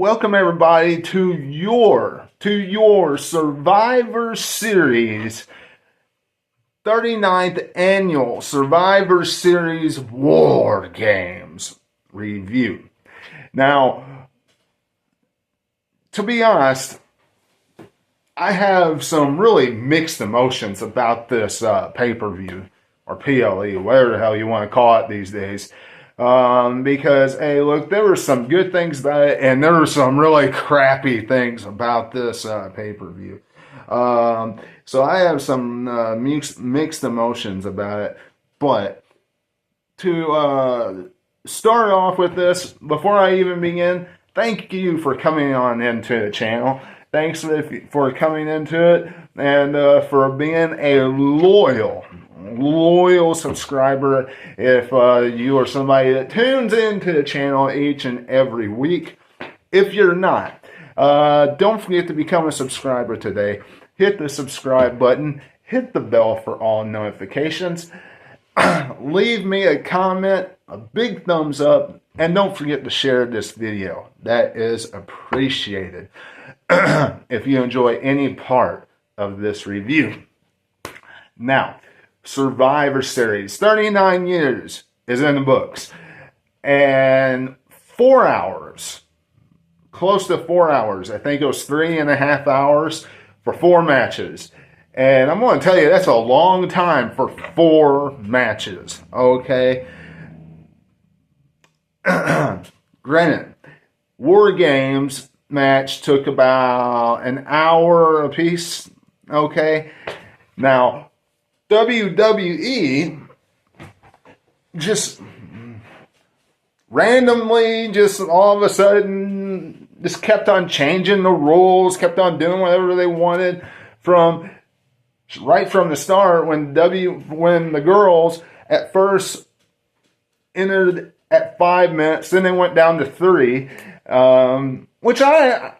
Welcome everybody to your Survivor Series 39th annual Survivor Series War Games review. Now, to be honest, I have some really mixed emotions about this pay-per-view, or PLE, whatever the hell you want to call it these days. Because, hey, look, there were some good things about it, and there were some really crappy things about this pay-per-view. So I have some mixed emotions about it. But to start off with this, before I even begin, thank you for coming on into the channel. Thanks for coming into it, and for being a loyal subscriber. If you are somebody that tunes into the channel each and every week. If you're not, don't forget to become a subscriber today. Hit the subscribe button, hit the bell for all notifications, leave me a comment, a big thumbs up, and don't forget to share this video. That is appreciated if you enjoy any part of this review. Now, Survivor Series, 39 years is in the books. And 4 hours, close to 4 hours. I think it was 3.5 hours for 4 matches. And I'm going to tell you, that's a long time for 4 matches. Okay? Granted, War Games match took about an hour apiece. Okay? Now, WWE just randomly, just all of a sudden, just kept on changing the rules, kept on doing whatever they wanted right from the start. When the girls at first entered at 5 minutes, then they went down to 3, which I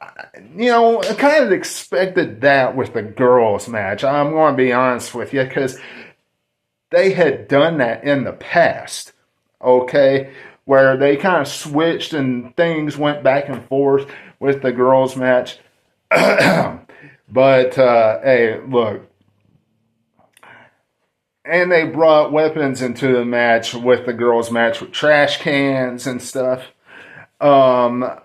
kind of expected that with the girls match. I'm going to be honest with you, because they had done that in the past, okay, where they kind of switched and things went back and forth with the girls match. But, hey, look, and they brought weapons into the match with the girls match with trash cans and stuff. Look,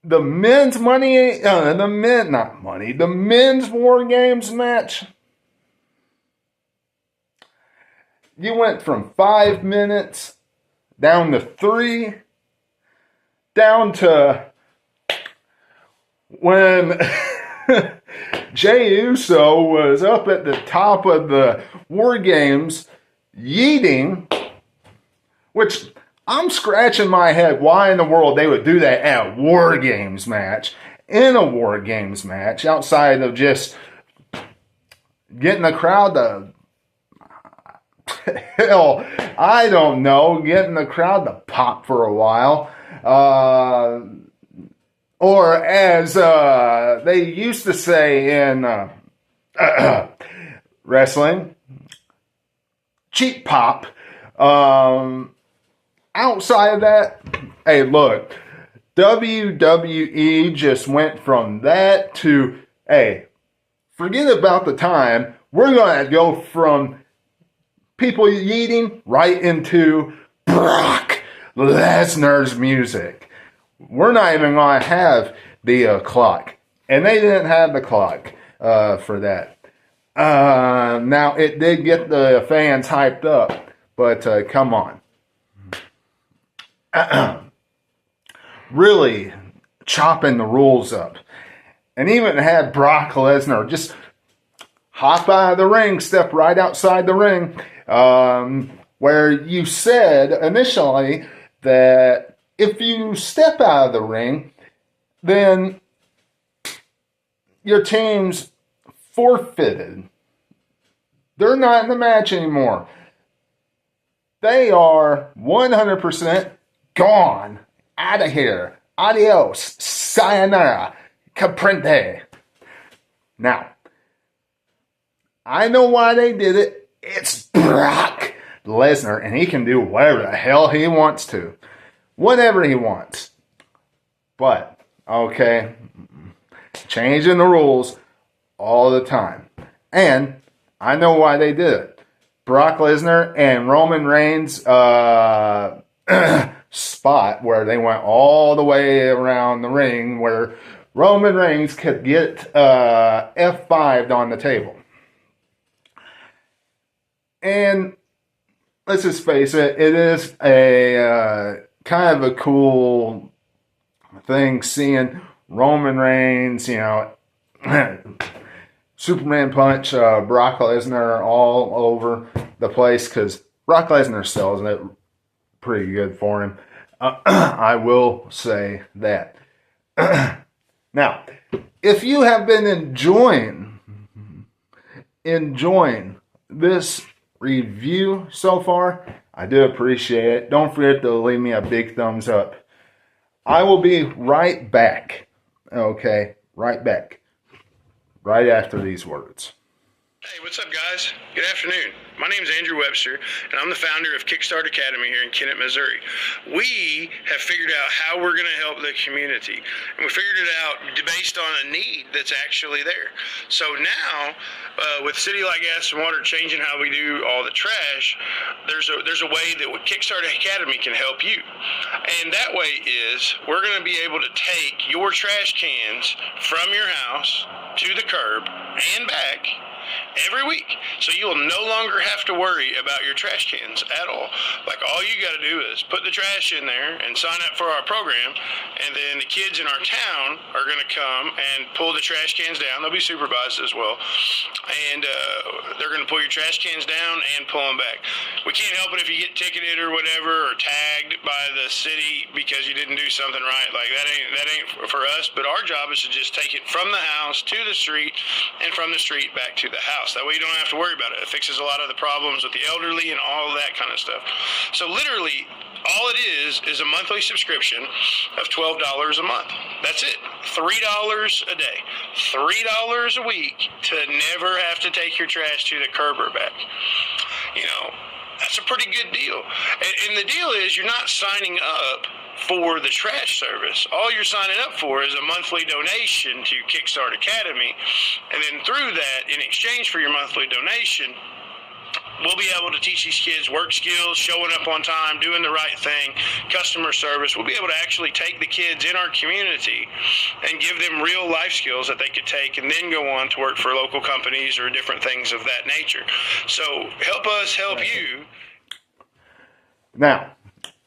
the men's the men's War Games match, you went from 5 minutes down to 3, down to when Jey Uso was up at the top of the War Games yeeting, which I'm scratching my head why in the world they would do that at a War Games match, in a War Games match, outside of just getting the crowd to, hell, I don't know, getting the crowd to pop for a while. Or as they used to say in wrestling, cheap pop. Outside of that, hey, look, WWE just went from that to, hey, forget about the time. We're going to go from people yeeting right into Brock Lesnar's music. We're not even going to have the clock. And they didn't have the clock for that. Now, it did get the fans hyped up, but come on. Really chopping the rules up. And even had Brock Lesnar just hop out of the ring, step right outside the ring, where you said initially that if you step out of the ring, then your team's forfeited. They're not in the match anymore. They are 100% gone. Out of here. Adios. Sayonara. Caprente. Now, I know why they did it. It's Brock Lesnar, and he can do whatever the hell he wants to. Whatever he wants. But, okay, changing the rules all the time. And I know why they did it. Brock Lesnar and Roman Reigns spot where they went all the way around the ring where Roman Reigns could get F5'd on the table. And let's just face it, it is a kind of a cool thing seeing Roman Reigns, Superman punch Brock Lesnar all over the place, because Brock Lesnar sells it pretty good for him. I will say that. Now, if you have been enjoying this review so far, I do appreciate it. Don't forget to leave me a big thumbs up. I will be right back. Okay, right back. Right after these words. Hey, what's up, guys? Good afternoon. My name is Andrew Webster, and I'm the founder of Kickstart Academy here in Kennett, Missouri. We have figured out how we're going to help the community, and we figured it out based on a need that's actually there. So now, with City Light Gas and Water changing how we do all the trash, there's a way that Kickstart Academy can help you. And that way is we're going to be able to take your trash cans from your house to the curb and back every week, so you will no longer have to worry about your trash cans at all. Like, all you got to do is put the trash in there and sign up for our program, and then the kids in our town are going to come and pull the trash cans down. They'll be supervised as well, and they're going to pull your trash cans down and pull them back. We can't help it if you get ticketed or whatever, or tagged by the city because you didn't do something right. Like, that ain't for us. But our job is to just take it from the house to the street, and from the street back to the house. That way you don't have to worry about it. It fixes a lot of the problems with the elderly and all of that kind of stuff. So literally, all it is a monthly subscription of $12 a month. That's it. $3 a day. $3 a week to never have to take your trash to the curb or back. That's a pretty good deal. And the deal is, you're not signing up for the trash service. All you're signing up for is a monthly donation to Kickstart Academy, and then through that, in exchange for your monthly donation, we'll be able to teach these kids work skills, showing up on time, doing the right thing, customer service. We'll be able to actually take the kids in our community and give them real life skills that they could take and then go on to work for local companies or different things of that nature. So help us help you. Now,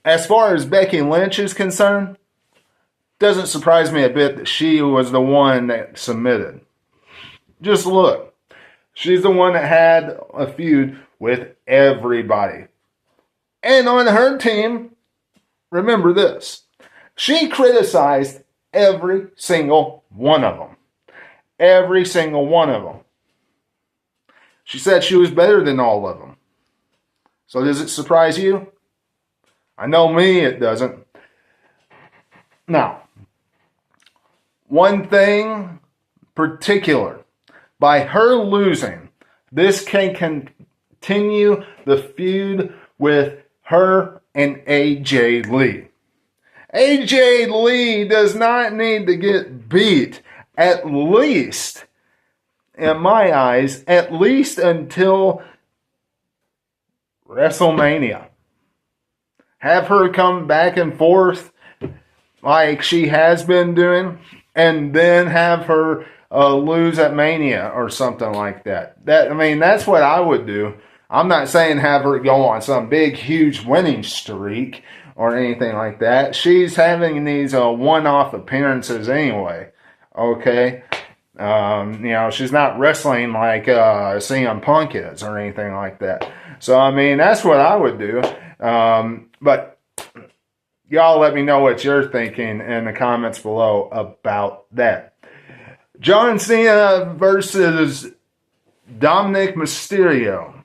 as far as Becky Lynch is concerned, doesn't surprise me a bit that she was the one that submitted. Just look. She's the one that had a feud with everybody. And on her team, remember this, she criticized every single one of them. Every single one of them. She said she was better than all of them. So does it surprise you? I know me, it doesn't. Now, one thing particular, by her losing, this can continue the feud with her and AJ Lee. AJ Lee does not need to get beat, at least, in my eyes, at least until WrestleMania. Have her come back and forth like she has been doing, and then have her lose at Mania or something like that. That's what I would do. I'm not saying have her go on some big, huge winning streak or anything like that. She's having these one-off appearances anyway. Okay? She's not wrestling like CM Punk is or anything like that. So, that's what I would do. But y'all let me know what you're thinking in the comments below about that. John Cena versus Dominic Mysterio.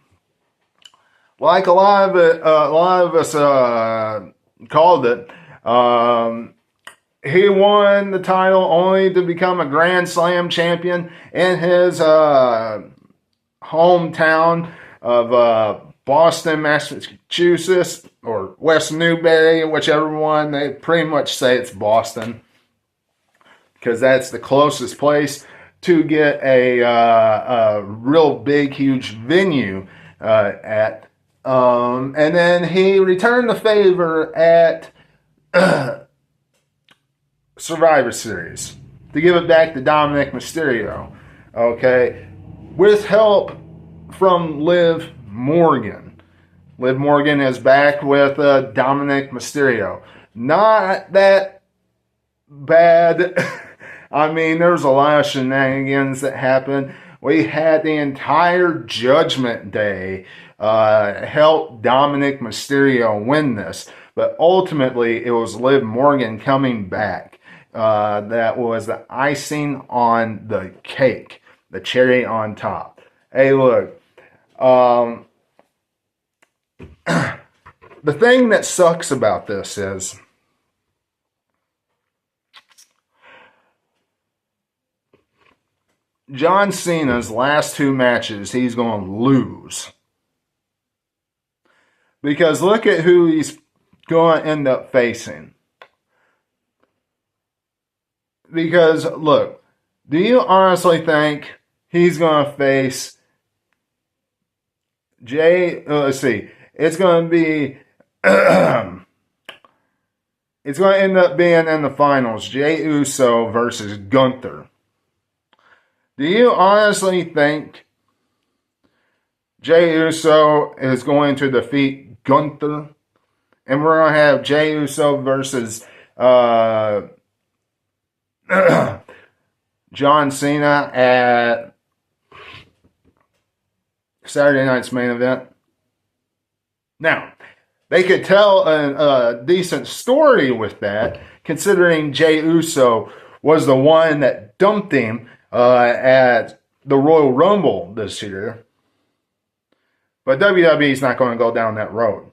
Like a lot of us called it, he won the title only to become a Grand Slam champion in his hometown of Boston, Massachusetts, or West Newbury, whichever one. They pretty much say it's Boston because that's the closest place to get a real big, huge venue at. And then he returned the favor at Survivor Series to give it back to Dominic Mysterio. Okay, with help from Liv Morgan. Liv Morgan is back with Dominic Mysterio. Not that bad. I mean, there's a lot of shenanigans that happened. We had the entire Judgment Day help Dominic Mysterio win this. But ultimately, it was Liv Morgan coming back. That was the icing on the cake. The cherry on top. Hey, look. The thing that sucks about this is John Cena's last 2 matches, he's going to lose. Because look at who he's going to end up facing. Because, look, do you honestly think he's going to face let's see, it's going to be, it's going to end up being in the finals, Jey Uso versus Gunther. Do you honestly think Jey Uso is going to defeat Gunther? And we're going to have Jey Uso versus John Cena at Saturday night's main event. Now, they could tell a decent story with that, considering Jey Uso was the one that dumped him at the Royal Rumble this year. But WWE's not going to go down that road.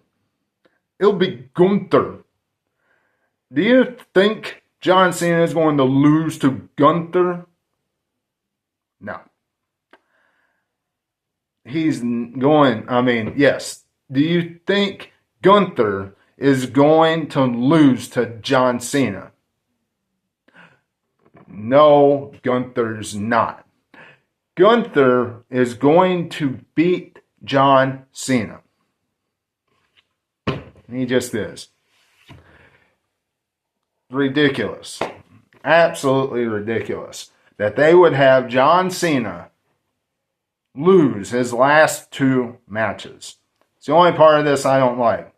It'll be Gunther. Do you think John Cena is going to lose to Gunther? No. He's going, yes. Do you think Gunther is going to lose to John Cena? No, Gunther's not. Gunther is going to beat John Cena. He just is. Ridiculous. Absolutely ridiculous that they would have John Cena lose his last 2 matches. It's the only part of this I don't like.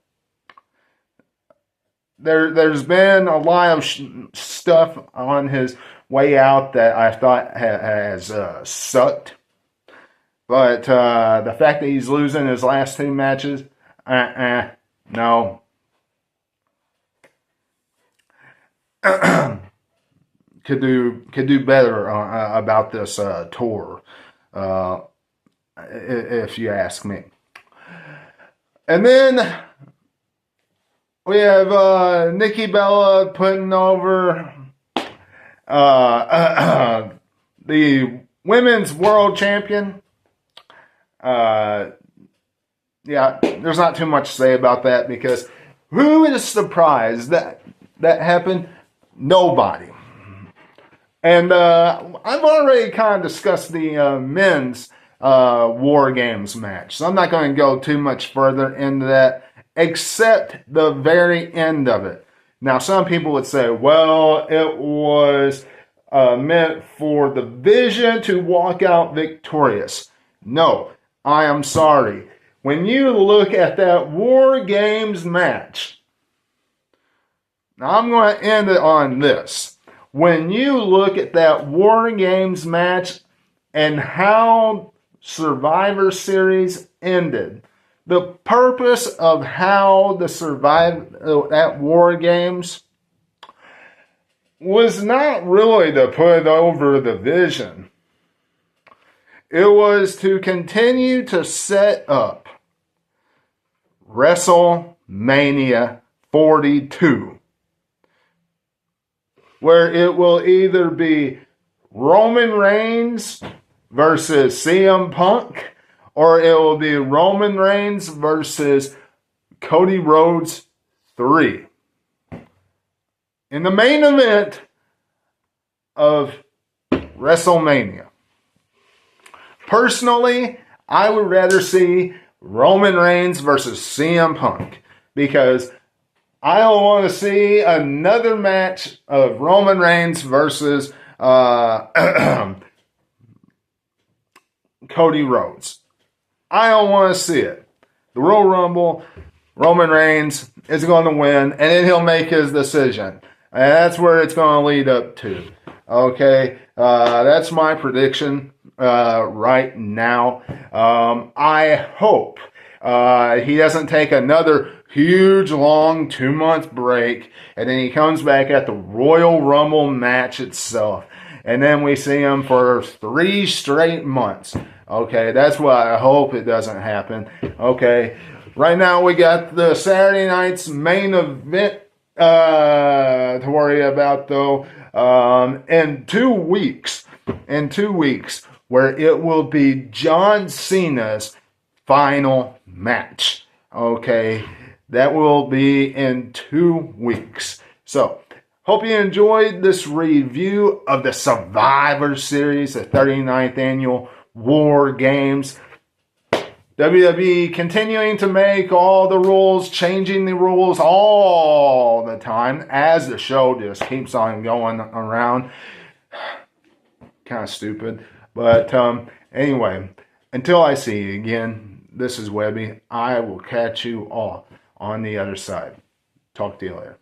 There's been a lot of stuff on his way out that I thought has sucked. But the fact that he's losing his last 2 matches, no. could do better about this tour, if you ask me. And then we have Nikki Bella putting over the women's world champion. Yeah, there's not too much to say about that because who is surprised that happened? Nobody. And I've already kind of discussed the men's War Games match, so I'm not going to go too much further into that, except the very end of it. Now, some people would say, well, it was meant for the Vision to walk out victorious. No, I am sorry. When you look at that War Games match, now I'm going to end it on this. When you look at that War Games match and how Survivor Series ended, the purpose of how that War Games was not really to put over the Vision. It was to continue to set up WrestleMania 42. Where it will either be Roman Reigns versus CM Punk or it will be Roman Reigns versus Cody Rhodes 3. In the main event of WrestleMania. Personally, I would rather see Roman Reigns versus CM Punk, because I don't want to see another match of Roman Reigns versus Cody Rhodes. I don't want to see it. The Royal Rumble, Roman Reigns is going to win, and then he'll make his decision. And that's where it's going to lead up to. Okay, that's my prediction right now. I hope he doesn't take another huge, long 2-month break, and then he comes back at the Royal Rumble match itself. And then we see him for 3 straight months. Okay, that's what I hope it doesn't happen. Okay, right now we got the Saturday night's main event to worry about, though. In 2 weeks, where it will be John Cena's final match. Okay, that will be in 2 weeks. So, hope you enjoyed this review of the Survivor Series, the 39th annual War Games. WWE continuing to make all the rules, changing the rules all the time as the show just keeps on going around. Kind of stupid. But anyway, until I see you again, this is Webby. I will catch you all on the other side. Talk to you later.